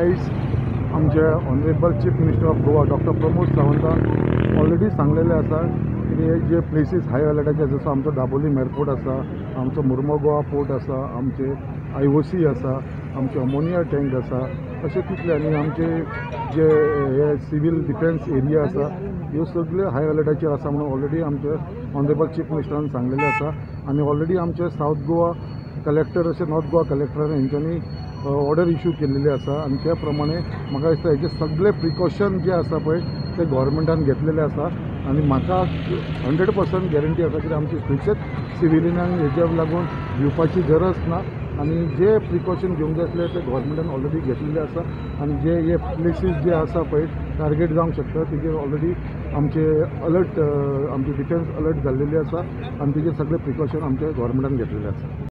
आयज आमचे honourable chief minister of Goa doctor Pramod सावंतान ऑलरेडी सांगलेले आसा की जे प्लेसीस हाय अलर्टाचे जसो आमचो दाबोलीम एअरपोर्ट आसा, आमचो मुर्मो गोवा पोर्ट आसा, आमचे IOC आसा, आमचे अमोनिया टँक आसा, अशें कितले आनी आमचे जे हे सिवील डिफेन्स एरिया आसा ह्यो सगळ्यो हाय अलर्टाचेर आसा म्हणून ऑलरेडी आमचे ऑनरेबल चीफ मिनिस्टरान सांगलेले आसा. आनी ऑलरेडी आमचे सावथ गोवा कलेक्टर अशें नॉर्थ गोवा कलेक्टरान हेंच्यांनी ऑर्डर इश्यू केल्लेली आसा आनी त्या प्रमाणे म्हाका दिसता हेचे सगळे प्रिकॉशन जे आसा पळय ते गव्हर्मेंटान घेतलेले आसा. आनी म्हाका 100% गॅरंटी आसा की आमचे खंयचेच सिविलियनांक हेच्या लागून भिवपाची गरज ना आनी जे प्रिकॉशन घेवंक जाय आसले ते गव्हर्मेंटान ऑलरेडी घेतलेले आसा. आनी जे हे प्लेसीस जे आसा पळय टार्गेट जावंक शकता तेजेर ऑलरेडी आमचे अलर्ट आमचे डिफेन्स अलर्ट जाल्लेली आसा आनी तेजे सगळे प्रिकॉशन आमच्या गव्हर्मेंटान घेतलेले आसा.